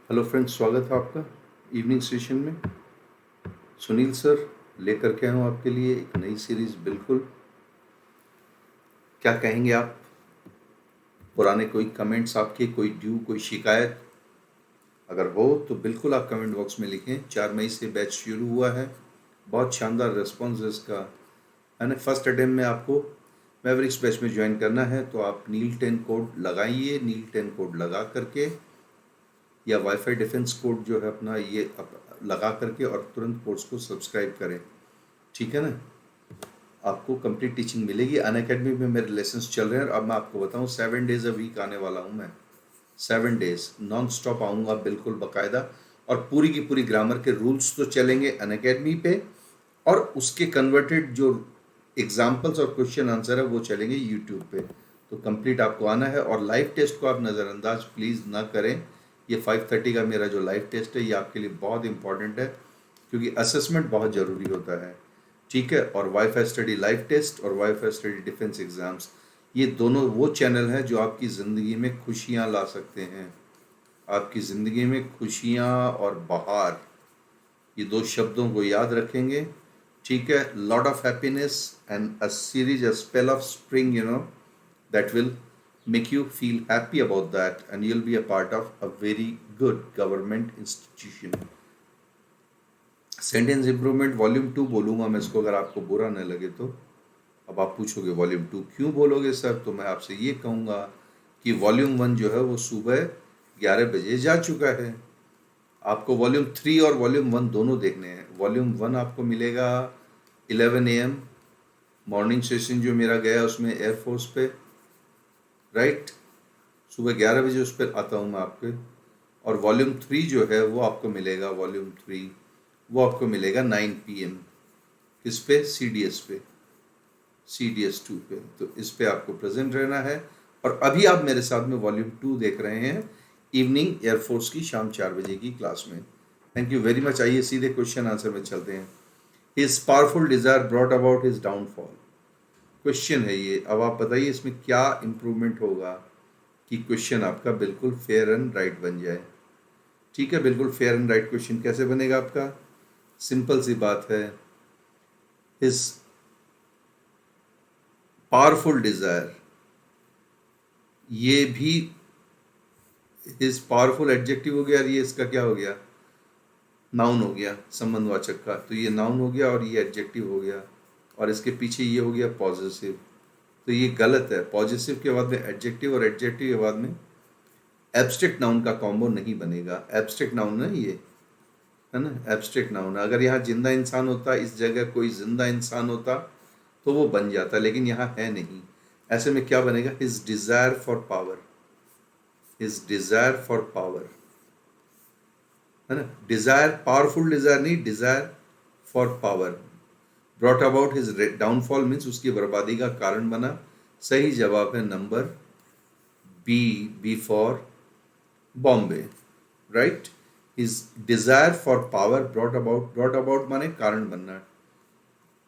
Hello friends, स्वागत है आपका इवनिंग सेशन में। सुनील सर लेकर के आया हूँ आपके लिए एक नई सीरीज। बिल्कुल, क्या कहेंगे आप? पुराने कोई कमेंट्स आपके, कोई ड्यू, कोई शिकायत अगर हो तो बिल्कुल आप कमेंट बॉक्स में लिखें। 4 मई से बैच शुरू हुआ है, बहुत शानदार रिस्पॉन्स है इसका, है ना। फर्स्ट अटेम्प्ट में आपको मैवरिक्स बैच में ज्वाइन करना है तो आप नील 10 कोड लगाइए। नील 10 कोड लगा करके या वाईफाई डिफेंस कोड जो है अपना ये लगा करके और तुरंत कोर्स को सब्सक्राइब करें, ठीक है ना। आपको कंप्लीट टीचिंग मिलेगी। अनअकैडमी में मेरे लेसन्स चल रहे हैं और अब मैं आपको बताऊं 7 डेज अ वीक आने वाला हूं मैं। 7 डेज नॉन स्टॉप आऊँगा बिल्कुल बाकायदा। और पूरी की पूरी ग्रामर के रूल्स तो चलेंगे अनअकैडमी पे, और उसके कन्वर्टेड जो एग्जाम्पल्स और क्वेश्चन आंसर है वो चलेंगे यूट्यूब पे। तो कंप्लीट आपको आना है और लाइव टेस्ट को आप नज़रअंदाज प्लीज़ ना करें। ये 5:30 का मेरा जो लाइव टेस्ट है ये आपके लिए बहुत इंपॉर्टेंट है, क्योंकि असेसमेंट बहुत ज़रूरी होता है, ठीक है। और वाईफाई स्टडी लाइव टेस्ट और वाईफाई स्टडी डिफेंस एग्ज़ाम्स, ये दोनों वो चैनल हैं जो आपकी ज़िंदगी में खुशियाँ ला सकते हैं। आपकी ज़िंदगी में खुशियाँ और बहार, ये दो शब्दों को याद रखेंगे, ठीक है। Lot of happiness and a series, a spell of spring, that will make you feel happy about that, and you'll be a part of a very good government institution. Sentence improvement volume 2 बोलूँगा मैं इसको, अगर आपको बुरा न लगे तो। अब आप पूछोगे वॉल्यूम 2 क्यों बोलोगे सर, तो मैं आपसे ये कहूँगा कि वॉल्यूम 1 जो है वो सुबह 11 बजे जा चुका है। आपको वॉल्यूम 3 और वॉल्यूम 1 दोनों देखने हैं। वॉल्यूम 1 आपको मिलेगा 11 AM, मॉर्निंग सेशन जो मेरा गया उसमें एयरफोर्स पे, राइट। सुबह 11 बजे उस पर आता हूँ मैं आपके। और वॉल्यूम 3 जो है वो आपको मिलेगा, वॉल्यूम 3 वो आपको मिलेगा 9 PM। किस पे? CDS पे, CDS 2 पे। तो इस पे आपको प्रेजेंट रहना है। और अभी आप मेरे साथ में वॉल्यूम 2 देख रहे हैं, इवनिंग एयरफोर्स की शाम 4 बजे की क्लास में। Thank you very much. आइए सीधे क्वेश्चन आंसर में चलते हैं। His powerful desire brought about his downfall, question है ये। अब आप बताइए इसमें क्या इम्प्रूवमेंट होगा कि क्वेश्चन आपका बिल्कुल फेयर एंड राइट बन जाए, ठीक है। बिल्कुल फेयर एंड राइट क्वेश्चन कैसे बनेगा आपका? सिंपल सी बात है। हिज पावरफुल डिजायर, ये भी हिज पावरफुल एडजेक्टिव हो गया और ये इसका क्या हो गया? नाउन हो गया, संबंधवाचक का। तो ये नाउन हो गया और ये एडजेक्टिव हो गया, और इसके पीछे ये हो गया पॉजिटिव। तो ये गलत है। पॉजिटिव के बाद में एडजेक्टिव और एडजेक्टिव के बाद में एब्स्ट्रैक्ट नाउन का कॉम्बो नहीं बनेगा। एब्स्ट्रैक्ट नाउन है ये, है ना। एब्स्ट्रैक्ट नाउन, अगर यहाँ जिंदा इंसान होता, इस जगह कोई जिंदा इंसान होता तो वो बन जाता, लेकिन यहाँ है नहीं। ऐसे में क्या बनेगा? His desire for power, his desire for power, है ना। डिजायर, पावरफुल डिजायर नहीं, desire for power. Brought about his downfall means उसकी बर्बादी का कारण बना। सही जवाब है number B, B for Bombay, right. His desire for power brought about माने कारण बनना।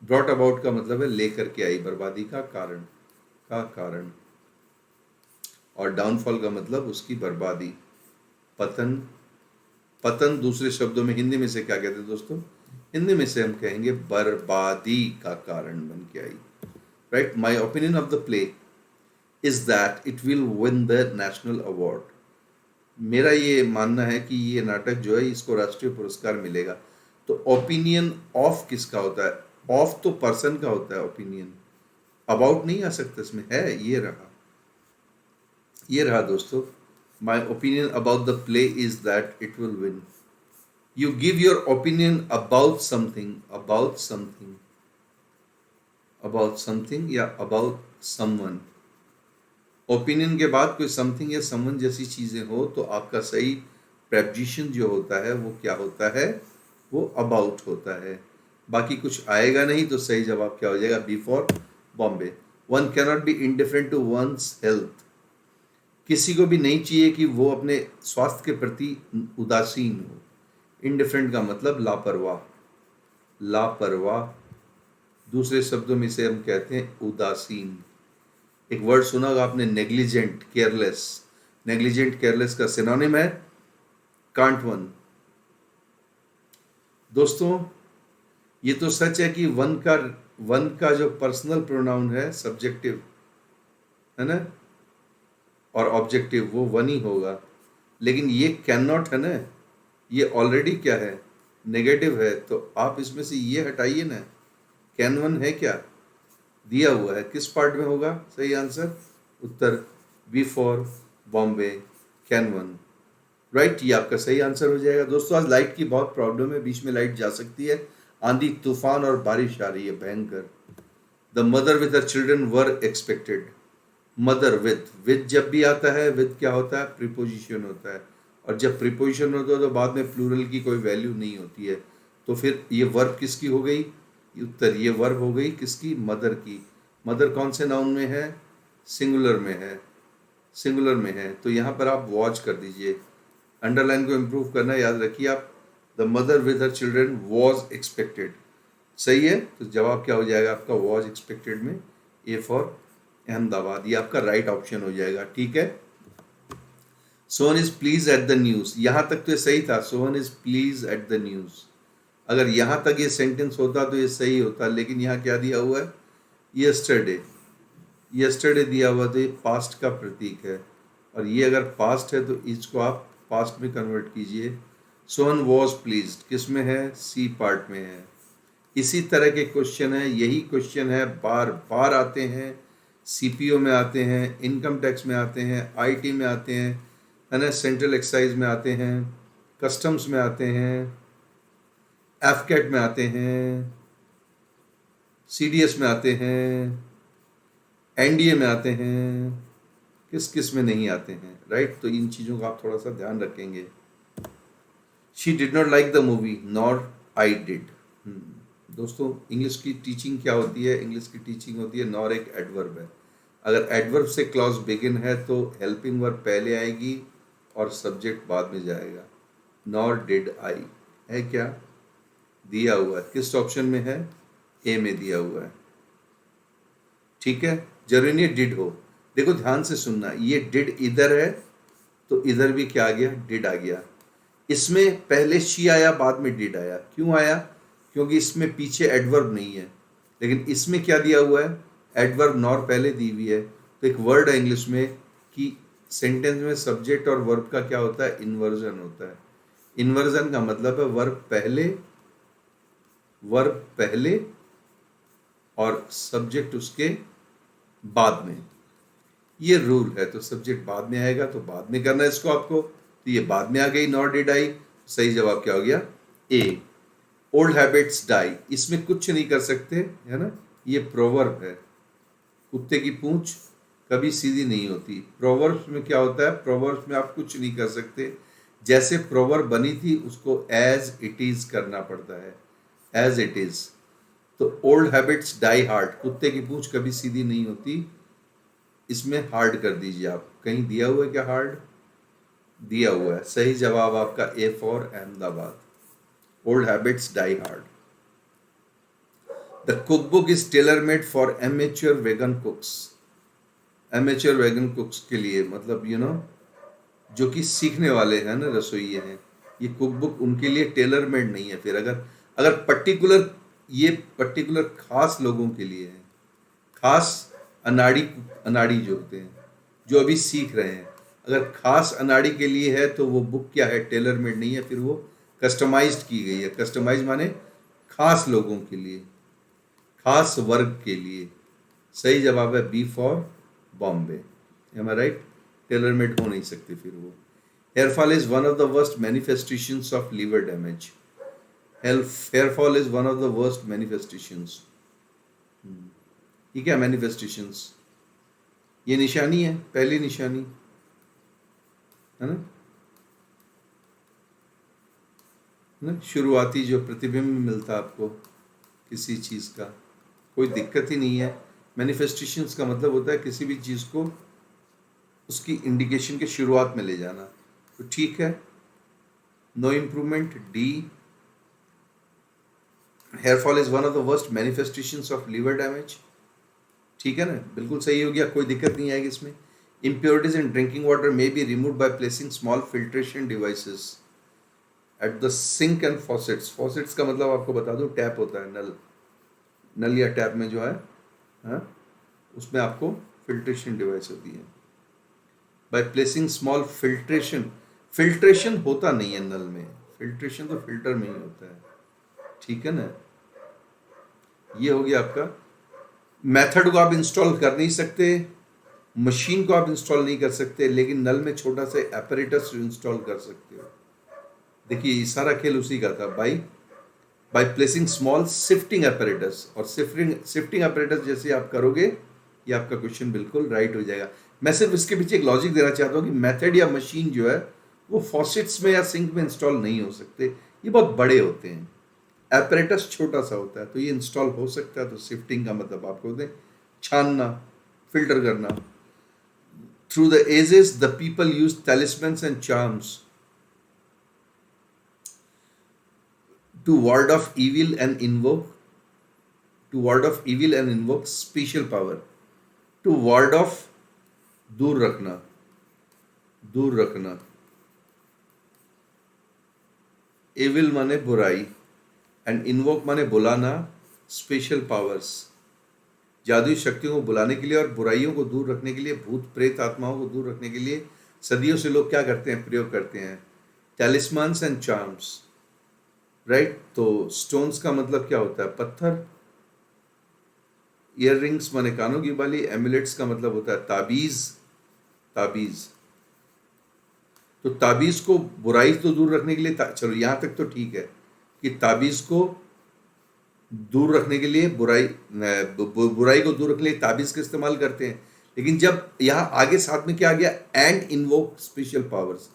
ब्रॉट अबाउट का मतलब है लेकर के आई, बर्बादी का कारण, का कारण। और डाउनफॉल का मतलब उसकी बर्बादी, पतन। पतन दूसरे शब्दों में हिंदी में से क्या कहते हैं दोस्तों? हिंदी में से हम कहेंगे बर्बादी का कारण बन के आई, right. My opinion of the play is that it will win the national award. मेरा ये मानना है कि ये नाटक जो है इसको राष्ट्रीय पुरस्कार मिलेगा। तो ओपिनियन ऑफ किसका होता है? ऑफ तो पर्सन का होता है ओपिनियन, अबाउट नहीं आ सकता इसमें। है, ये रहा, ये रहा दोस्तों। My opinion about the play is that it will win. You give your opinion about something, about something, about something या अबाउट समवन। ओपिनियन के बाद कोई समथिंग या समवन जैसी चीजें हो तो आपका सही प्रेपोजिशन जो होता है वो क्या होता है? वो अबाउट होता है। बाकी कुछ आएगा नहीं तो सही जवाब क्या हो जाएगा? B for Bombay. One cannot be indifferent to one's health. किसी को भी नहीं चाहिए कि वो अपने स्वास्थ्य के प्रति उदासीन हो। इनडिफरेंट का मतलब लापरवाह, लापरवाह। दूसरे शब्दों में से हम कहते हैं उदासीन। एक वर्ड सुना होगा आपने, नेग्लिजेंट, केयरलेस। नेग्लिजेंट केयरलेस का सिनोनिम है कांट वन। दोस्तों ये तो सच है कि वन का जो पर्सनल प्रोनाउन है सब्जेक्टिव है ना, और ऑब्जेक्टिव वो वन ही होगा, लेकिन ये कैन नॉट है ना, ये ऑलरेडी क्या है, नेगेटिव है। तो आप इसमें से ये हटाइए ना, कैन वन है क्या, दिया हुआ है, किस पार्ट में होगा सही आंसर, उत्तर B for Bombay, can one, right. ये आपका सही आंसर हो जाएगा। दोस्तों आज लाइट की बहुत प्रॉब्लम है, बीच में लाइट जा सकती है, आंधी तूफान और बारिश आ रही है भयंकर। The mother with her children were expected, mother with जब भी आता है, विद क्या होता है, प्रीपोजिशन होता है, और जब प्रीपोजिशन होता है तो बाद में प्लूरल की कोई वैल्यू नहीं होती है। तो फिर ये वर्ब किसकी हो गई, उत्तर ये वर्ब हो गई किसकी, मदर की। मदर कौन से नाउन में है, सिंगुलर में है, सिंगुलर में है। तो यहाँ पर आप वॉच कर दीजिए, अंडरलाइन को इम्प्रूव करना याद रखिए आप। The mother with her children was expected, सही है। तो जवाब क्या हो जाएगा आपका, वॉज एक्सपेक्टेड में ए फॉर अहमदाबाद, ये आपका राइट ऑप्शन हो जाएगा, ठीक है। Sohan is please at the news, यहां तक तो ये सही था, Sohan is please at the news. अगर यहां तक ये सेंटेंस होता तो ये सही होता, लेकिन यहाँ क्या दिया हुआ है, यस्टरडे, यस्टरडे दिया हुआ, तो ये पास्ट का प्रतीक है, और ये अगर पास्ट है तो इसको आप पास्ट में कन्वर्ट कीजिए। सोहन वॉज प्लीज्ड किस में है, सी पार्ट में है। इसी तरह के क्वेश्चन है, यही क्वेश्चन है, बार बार आते हैं, सीपीओ में आते हैं, इनकम टैक्स में आते हैं, आईटी में आते हैं, है ना, सेंट्रल एक्साइज में आते हैं, कस्टम्स में आते हैं, एफकेट में आते हैं, सीडीएस में आते हैं, एनडीए में आते हैं, किस किस में नहीं आते हैं, राइट। तो इन चीज़ों का आप थोड़ा सा ध्यान रखेंगे। She did not like the movie nor I did. दोस्तों इंग्लिश की टीचिंग क्या होती है, इंग्लिश की टीचिंग होती है, नॉर एक एडवर्ब है। अगर एडवर्ब से क्लॉज बिगिन है तो हेल्पिंग वर्ब पहले आएगी और सब्जेक्ट बाद में जाएगा। नॉर डिड आई है क्या, दिया हुआ है, किस ऑप्शन में है, ए में दिया हुआ है, ठीक है। जरूरी नहीं डिड हो, देखो ध्यान से सुनना, ये डिड इधर है तो इधर भी क्या आ गया, डिड आ गया। इसमें पहले शी आया बाद में डिड आया, क्यों आया, क्योंकि इसमें पीछे एडवर्ब नहीं है। लेकिन इसमें क्या दिया हुआ है, एडवर्ब नॉर पहले दी हुई है। तो एक वर्ड है इंग्लिश में कि सेंटेंस में सब्जेक्ट और वर्ब का क्या होता है, इन्वर्जन होता है। इन्वर्जन का मतलब है वर्ब पहले और सब्जेक्ट उसके बाद में, ये रूल है। तो सब्जेक्ट बाद में आएगा तो बाद में करना है इसको आपको, तो ये बाद में आ गई, नॉट डिड आई। सही जवाब क्या हो गया, ए। ओल्ड हैबिट्स डाई, इसमें कुछ नहीं कर सकते, है ना, ये प्रोवर्ब है। कुत्ते की पूंछ कभी सीधी नहीं होती। प्रोवर्ब्स में क्या होता है, प्रोवर्ब्स में आप कुछ नहीं कर सकते, जैसे प्रोवर्ब बनी थी उसको एज इट इज करना पड़ता है, एज इट इज। तो ओल्ड हैबिट्स डाई हार्ड, कुत्ते की पूंछ कभी सीधी नहीं होती, इसमें हार्ड कर दीजिए आप। कहीं दिया हुआ है क्या हार्ड, दिया हुआ है। सही जवाब आपका A for Ahmedabad, old habits die hard. The cookbook is tailor made for amateur vegan cooks, amateur vegan cooks के लिए मतलब जो कि सीखने वाले हैं ना, रसोइये हैं, ये कुक बुक उनके लिए टेलर मेड नहीं है। फिर अगर पर्टिकुलर, ये पर्टिकुलर खास लोगों के लिए है, खास अनाड़ी जो होते हैं, जो अभी सीख रहे हैं, अगर खास अनाड़ी के लिए है तो वो बुक क्या है, टेलर मेड नहीं है, फिर वो कस्टमाइज्ड की गई है। कस्टमाइज माने खास लोगों के लिए, खास वर्ग के लिए। सही जवाब है B for Bombay, am I right, tailor made हो नहीं सकती फिर वो। Hair fall is one of the worst manifestations of liver damage, hair fall is one of the worst manifestations. ठीक है, मैनिफेस्टेशंस ये निशानी है, पहली निशानी है ना, शुरुआती जो प्रतिबिंब मिलता आपको किसी चीज़ का, कोई दिक्कत ही नहीं है। मैनिफेस्टेशंस का मतलब होता है किसी भी चीज़ को उसकी इंडिकेशन के शुरुआत में ले जाना। तो ठीक है, no improvement, D. Hair fall is one of the worst manifestations of liver damage, ठीक है ना, बिल्कुल सही हो गया, कोई दिक्कत नहीं आएगी इसमें। Impurities in drinking water may be removed by placing small filtration devices. At the sink and faucets. Faucets का मतलब आपको बता दूं, टैप होता है, नल। नल या टैप में जो है, हाँ, उसमें आपको फिल्ट्रेशन डिवाइस होती है। By placing small filtration, filtration होता नहीं है नल में, फिल्ट्रेशन तो फिल्टर में ही होता है, ठीक है ना। ये हो गया आपका। मेथड को आप इंस्टॉल कर नहीं सकते, मशीन को आप इंस्टॉल नहीं कर सकते, लेकिन नल में छोटा सा एपरेटस इंस्टॉल कर सकते हो। देखिए ये सारा खेल उसी का था, by by placing small shifting apparatus. और शिफ्टिंग एपरेटस जैसे आप करोगे, ये आपका क्वेश्चन बिल्कुल राइट हो जाएगा। मैं सिर्फ इसके पीछे एक लॉजिक देना चाहता हूँ कि मेथड या मशीन जो है वो फॉसेट्स में या सिंक में इंस्टॉल नहीं हो सकते, ये बहुत बड़े होते हैं। एपरेटस छोटा सा होता है तो ये इंस्टॉल हो सकता है। तो शिफ्टिंग का मतलब आपको दें छानना, फिल्टर करना। Through the ages the people use talismans and charms to ward off evil and invoke special power. To ward off, दूर रखना, दूर रखना। evil माने बुराई, एंड इन्वोक माने बुलाना, स्पेशल पावर्स जादुई शक्तियों को बुलाने के लिए और बुराइयों को दूर रखने के लिए, भूत प्रेत आत्माओं को दूर रखने के लिए सदियों से लोग क्या करते हैं, प्रयोग करते हैं, talismans एंड charms, राइट। तो स्टोन्स का मतलब क्या होता है, पत्थर। ईयर रिंग्स माने कानों की बाली। एमुलेट्स का मतलब होता है ताबीज, ताबीज। तो ताबीज को बुराई तो दूर रखने के लिए चलो यहां तक तो ठीक है कि ताबीज को दूर रखने के लिए, बुराई को दूर रखने के लिए ताबीज का इस्तेमाल करते हैं। लेकिन जब यहां आगे साथ में क्या आ गया, एंड इन्वोक स्पेशल पावर्स,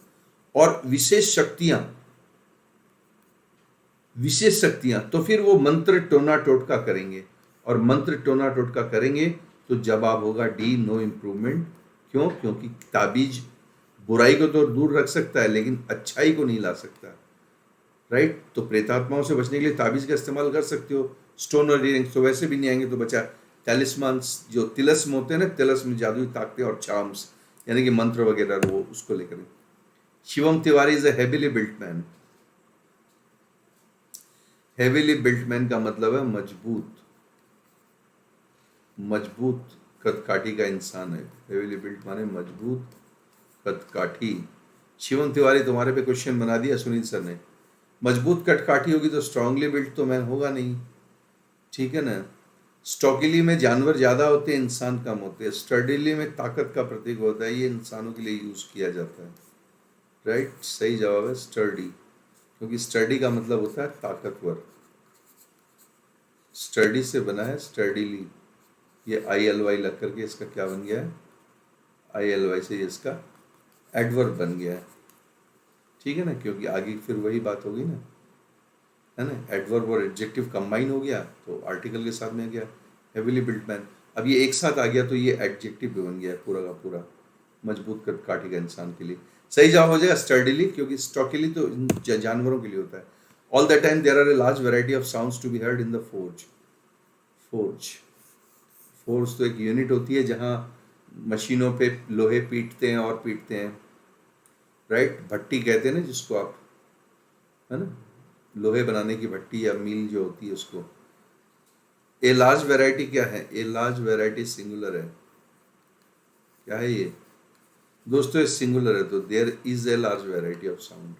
और विशेष शक्तियां, विशेष शक्तियां, तो फिर वो मंत्र टोना टोटका करेंगे। और मंत्र टोना टोटका करेंगे तो जवाब होगा डी, नो इम्प्रूवमेंट। क्यों? क्योंकि ताबीज बुराई को तो दूर रख सकता है लेकिन अच्छाई को नहीं ला सकता, राइट। तो प्रेतात्माओं से बचने के लिए ताबीज का इस्तेमाल कर सकते हो। स्टोन और इयररिंग्स तो वैसे भी नहीं आएंगे तो बचा टैलिस्मान्स, जो तिलस्म होते हैं ना, तिलस्म जादुई ताकतें, और चार्म्स यानी कि मंत्र वगैरह, वो उसको लेकर। Shivam Tiwari is a heavily built man. Heavily built man का मतलब है मजबूत, मजबूत कदकाठी का इंसान है। हेवीली बिल्ट माने मजबूत कदकाठी। शिवम तिवारी तुम्हारे पे क्वेश्चन बना दिया सुनील सर ने। मजबूत कदकाठी होगी तो स्ट्रांगली बिल्ट तो मैन होगा नहीं, ठीक है ना। स्टॉकिली में जानवर ज्यादा होते हैं, इंसान कम होते हैं। स्टर्डिली में ताकत का प्रतीक होता है, ये इंसानों के लिए यूज किया जाता है, राइट। सही जवाब है स्टर्डी, क्योंकि स्टडी का मतलब होता है ताकतवर। स्टडी से बना है स्टर्डीली। ये ILY लग करके इसका क्या बन गया है, ILY से ये इसका एडवर्ब बन गया है, ठीक है ना। क्योंकि आगे फिर वही बात होगी ना, है ना। एडवर्ब और एडजेक्टिव कंबाइन हो गया तो आर्टिकल के साथ में आ गया हेवीली बिल्ट मैन। अब ये एक साथ आ गया तो ये एडजेक्टिव भी बन गया पूरा का पूरा, मजबूत कदकाठी का इंसान के लिए। सही जवाब हो जाएगा स्टर्डीली, क्योंकि स्टॉकिली तो जानवरों के लिए होता है। All the time there are a large variety of sounds to be heard in the forge. Forge, forge तो एक यूनिट होती है जहाँ मशीनों पे लोहे पीटते हैं और पीटते हैं, राइट। भट्टी कहते हैं ना जिसको आप, है ना, लोहे बनाने की भट्टी या मील जो होती है उसको। ए लार्ज वैरायटी क्या है, ए लार्ज वैरायटी सिंगुलर है। क्या है ये दोस्तों, ये सिंगुलर है, तो there is a large variety of sound.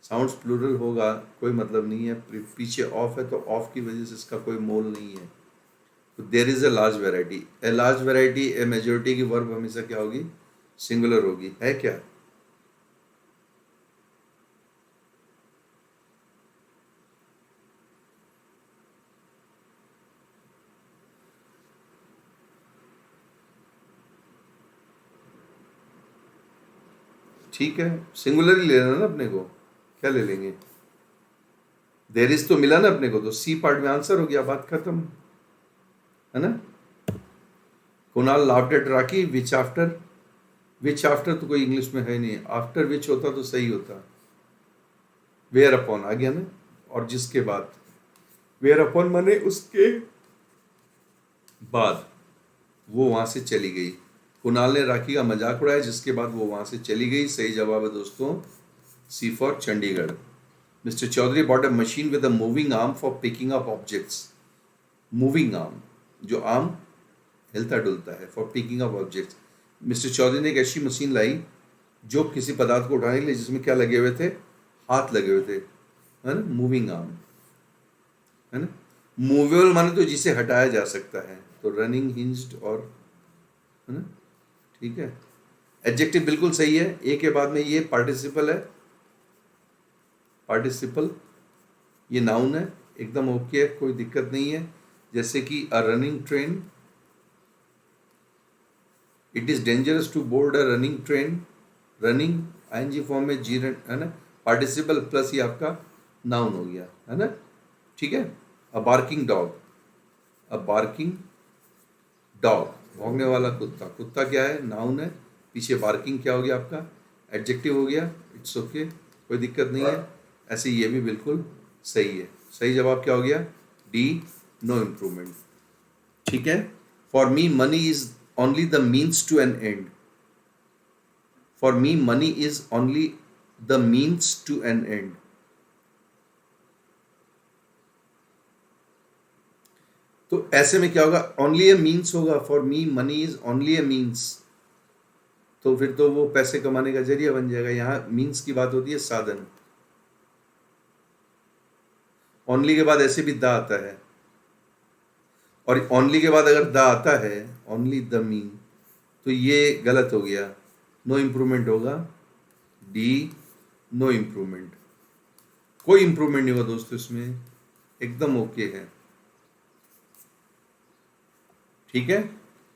Sounds plural होगा कोई मतलब नहीं है, पीछे ऑफ है तो ऑफ की वजह से इसका कोई मोल नहीं है। तो there is a large variety, a large variety, a majority की वर्ब हमेशा क्या होगी, सिंगुलर होगी, है क्या। ठीक है, सिंगुलर ही लेना ना अपने को, क्या ले लेंगे। देयर इज तो मिला ना अपने को, तो सी पार्ट में आंसर हो गया, बात खत्म, है ना। Kunal laughed eight rakhi, which after, which after तो कोई इंग्लिश में है नहीं, आफ्टर विच होता तो सही होता। वेयर अपॉन आ गया ना, और जिसके बाद, वेयर अपॉन माने उसके बाद वो वहां से चली गई। कुणाल ने राखी का मजाक उड़ाया जिसके बाद वो वहां से चली गई। सही जवाब है दोस्तों C for Chandigarh. Mister Chaudhary bought a machine with a moving arm for picking up objects. Moving arm, जो आर्म हिलता डुलता है, for picking up objects. Mister Chaudhary ने एक ऐसी मशीन लाई जो किसी पदार्थ को उठाने के लिए, जिसमें क्या लगे हुए थे, हाथ लगे हुए थे, है ना, मूविंग आर्म, है ना। मूवेबल माने तो जिसे हटाया जा सकता है, तो रनिंग, हिंज्ड और, है ना, ठीक है। एडजेक्टिव बिल्कुल सही है, ए के बाद में ये पार्टिसिपल है, पार्टिसिपल, ये नाउन है, एकदम ओके है, कोई दिक्कत नहीं है। जैसे कि a running train, it is dangerous to board a running train, running ING form में जी, है ना, पार्टिसिपल प्लस ये आपका नाउन हो गया, है ना, ठीक है। अ बार्किंग डॉग, अ बार्किंग डॉग, भौंकने वाला कुत्ता, कुत्ता क्या है, नाउन है, पीछे बार्किंग क्या हो गया आपका, एडजेक्टिव हो गया, इट्स ओके, कोई दिक्कत नहीं है। ऐसे ये भी बिल्कुल सही है। सही जवाब क्या हो गया, डी, नो इम्प्रूवमेंट, ठीक है। For me money is only the means to an end, for me money is only the means to an end. तो ऐसे में क्या होगा, ओनली ए मीन्स होगा, for me money is only a means, तो फिर तो वो पैसे कमाने का जरिया बन जाएगा। यहां मीन्स की बात होती है साधन। ओनली के बाद ऐसे भी द आता है, और ओनली के बाद अगर द आता है, ओनली द मीन, तो ये गलत हो गया, नो इम्प्रूवमेंट होगा, डी, नो इम्प्रूवमेंट, कोई इम्प्रूवमेंट नहीं होगा दोस्तों इसमें, एकदम ओके है, ठीक है।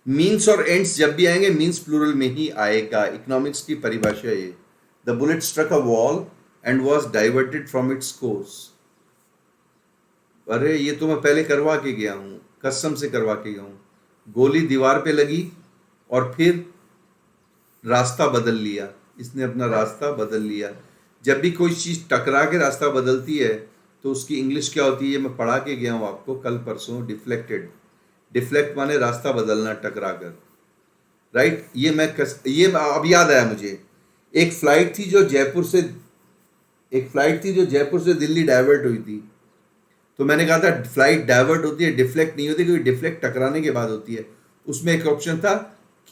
मीन्स और एंड्स जब भी आएंगे मीन्स प्लूरल में ही आएगा, इकोनॉमिक्स की परिभाषा ये। The bullet struck a wall and was diverted from its course. अरे ये तो मैं पहले करवा के गया हूं, कसम से करवा के गया हूं। गोली दीवार पे लगी और फिर रास्ता बदल लिया, इसने अपना रास्ता बदल लिया। जब भी कोई चीज टकरा के रास्ता बदलती है तो उसकी इंग्लिश क्या होती है, मैं पढ़ा के गया हूं आपको कल परसों, डिफ्लेक्टेड। डिफ्लेक्ट माने रास्ता बदलना टकरा कर, राइट। ये अब याद आया मुझे, एक फ्लाइट थी जो जयपुर से, एक फ्लाइट थी जो जयपुर से दिल्ली डाइवर्ट हुई थी, तो मैंने कहा था फ्लाइट डाइवर्ट होती है, डिफ्लेक्ट नहीं होती, क्योंकि डिफ्लेक्ट टकराने के बाद होती है। उसमें एक ऑप्शन था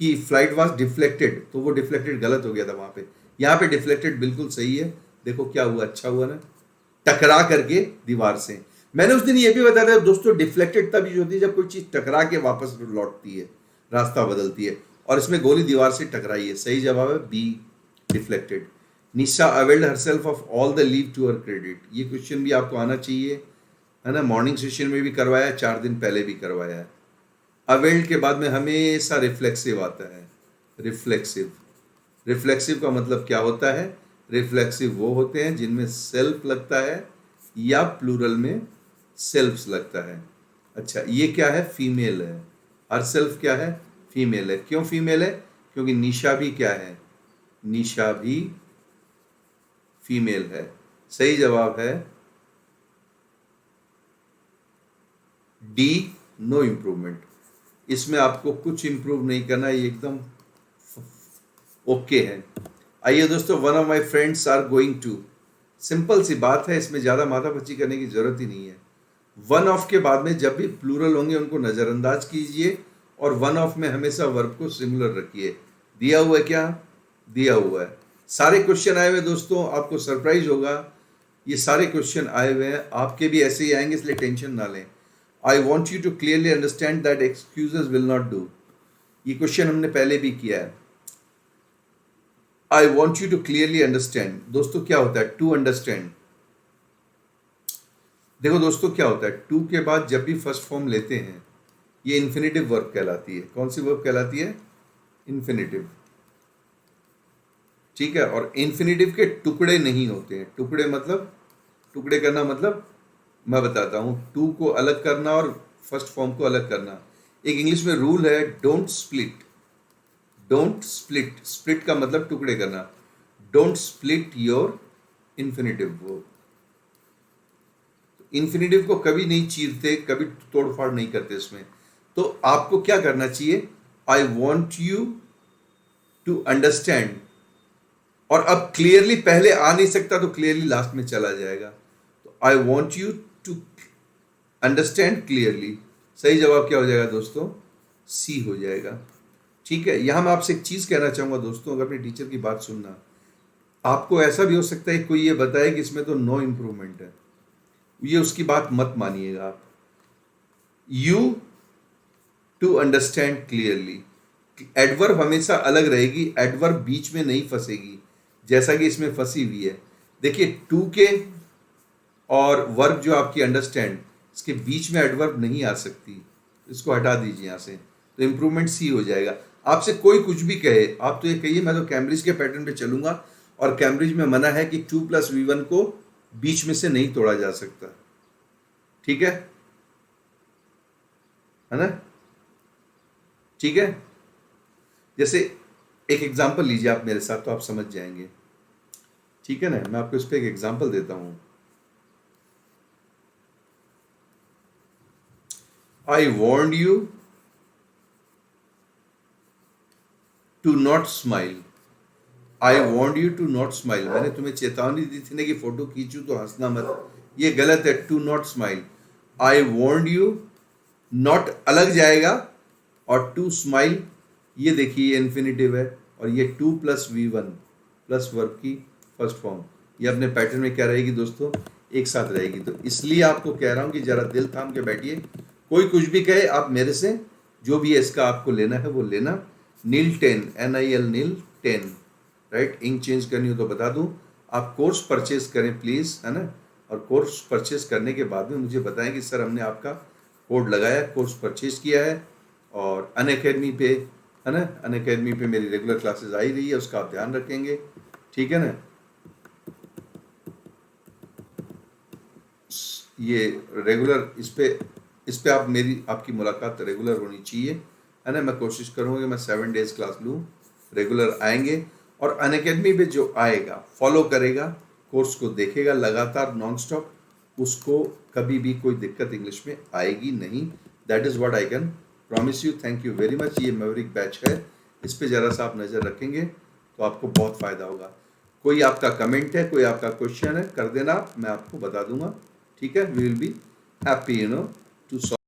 कि फ्लाइट वाज डिफ्लेक्टेड, तो वो डिफ्लेक्टेड गलत हो गया था वहां पे। यहाँ पे डिफ्लेक्टेड बिल्कुल सही है। देखो क्या हुआ, अच्छा हुआ ना, टकरा करके दीवार से। मैंने उस दिन ये भी बताया था दोस्तों, डिफ्लेक्टेड तभी होती है जब कोई चीज टकरा के वापस लौटती है, रास्ता बदलती है, और इसमें गोली दीवार से टकराई है। सही जवाब है B, deflected. Nisha availed herself of all the leave to her credit, ये क्वेश्चन भी आपको आना चाहिए, है ना। मॉर्निंग सेशन में भी करवाया है, 4 दिन पहले भी करवाया है। अवेल्ड के बाद में हमेशा रिफ्लेक्सिव आता है, रिफ्लेक्सिव। रिफ्लेक्सिव का मतलब क्या होता है, रिफ्लेक्सिव वो होते हैं जिनमें सेल्फ लगता है या प्लूरल में सेल्फ्स लगता है। अच्छा ये क्या है, फीमेल है, हर सेल्फ क्या है, फीमेल है। क्यों फीमेल है, क्योंकि निशा भी क्या है, निशा भी फीमेल है। सही जवाब है डी, नो इम्प्रूवमेंट। इसमें आपको कुछ इम्प्रूव नहीं करना, ये एकदम ओके है। आइए दोस्तों, one of my friends are going to, simple सी बात है, इसमें ज़्यादा माथापच्ची करने की जरूरत ही नहीं है। वन ऑफ के बाद में जब भी प्लूरल होंगे उनको नज़रअंदाज कीजिए, और वन ऑफ में हमेशा वर्ब को सिंगुलर रखिए। दिया हुआ है क्या, दिया हुआ है। सारे क्वेश्चन आए हुए दोस्तों, आपको सरप्राइज होगा, ये सारे क्वेश्चन आए हुए हैं, आपके भी ऐसे ही आएंगे, इसलिए टेंशन ना लें। I want you to clearly understand that excuses will not do, ये क्वेश्चन हमने पहले भी किया है। I want you to clearly understand, दोस्तों क्या होता है टू अंडरस्टैंड। देखो दोस्तों क्या होता है, टू के बाद जब भी फर्स्ट फॉर्म लेते हैं ये इन्फिनेटिव वर्ब कहलाती है। कौन सी वर्ब कहलाती है, इन्फिनेटिव, ठीक है। और इन्फिनेटिव के टुकड़े नहीं होते हैं, टुकड़े मतलब, टुकड़े करना मतलब मैं बताता हूं, टू को अलग करना और फर्स्ट फॉर्म को अलग करना। एक इंग्लिश में रूल है, don't split, don't split, split का मतलब टुकड़े करना। Don't split your infinitive verb, infinitive को कभी नहीं चीरते, कभी तोड़फाड़ नहीं करते इसमें। तो आपको क्या करना चाहिए, I want you to understand, और अब क्लियरली पहले आ नहीं सकता तो क्लियरली लास्ट में चला जाएगा। I want you to understand clearly. सही जवाब क्या हो जाएगा दोस्तों? सी हो जाएगा। ठीक है, यहां मैं आपसे एक चीज कहना चाहूंगा दोस्तों, अगर अपने टीचर की बात सुनना। आपको ऐसा भी हो सकता है कोई ये बताए कि इसमें तो नो इम्प्रूवमेंट है, ये उसकी बात मत मानिएगा आप। You to understand clearly, adverb हमेशा अलग रहेगी, एडवर्ब बीच में नहीं फंसेगी जैसा कि इसमें फंसी हुई है। देखिए टू के और वर्ब जो आपकी अंडरस्टैंड, इसके बीच में एडवर्ब नहीं आ सकती, इसको हटा दीजिए यहाँ से, तो इम्प्रूवमेंट सी हो जाएगा। आपसे कोई कुछ भी कहे, आप तो ये कहिए मैं तो कैम्ब्रिज के पैटर्न पे चलूंगा, और कैम्ब्रिज में मना है कि 2+V1 को बीच में से नहीं तोड़ा जा सकता। ठीक है ना? ठीक है, जैसे एक एग्जाम्पल लीजिए आप मेरे साथ तो आप समझ जाएंगे। ठीक है ना, मैं आपको इस पर एक एग्जाम्पल देता हूं। I warned you to not smile. I want you to not smile, मैंने तुम्हें चेतावनी दी थी ना कि फोटो खींचू तो हंसना मत, ये गलत है। To not smile, I want you, not अलग जाएगा, और टू स्माइल ये देखिए ये इन्फिनिटिव है, और ये 2+V1 प्लस वर्ब की फर्स्ट फॉर्म, ये अपने पैटर्न में क्या रहेगी दोस्तों? एक साथ रहेगी। तो इसलिए आपको कह रहा हूं कि जरा दिल थाम के बैठिए, कोई कुछ भी कहे आप मेरे से जो भी है इसका आपको लेना है वो लेना। नील 10 NIL नील 10, राइट? इंक चेंज करनी हो तो बता दूं। आप कोर्स परचेज करें प्लीज़, है ना? और कोर्स परचेज करने के बाद में मुझे बताएं कि सर हमने आपका कोड लगाया, कोर्स परचेज किया है, और अनअकैडमी पे, है ना, अनअकैडमी पे मेरी रेगुलर क्लासेस आ ही रही है, उसका आप ध्यान रखेंगे। ठीक है ना? ये रेगुलर इस पे आप मेरी आपकी मुलाकात रेगुलर होनी चाहिए, है ना? मैं कोशिश करूँगा कि मैं 7 डेज क्लास लूँ, रेगुलर आएंगे, और अनअकैडमी पे जो आएगा फॉलो करेगा, कोर्स को देखेगा लगातार नॉन स्टॉप, उसको कभी भी कोई दिक्कत इंग्लिश में आएगी नहीं। That is what I can promise you. Thank you very much. ये मैवरिक बैच है, इस पे ज़रा सा आप नज़र रखेंगे तो आपको बहुत फ़ायदा होगा। कोई आपका कमेंट है, कोई आपका क्वेश्चन है, कर देना, मैं आपको बता दूंगा। ठीक है, we will be happy to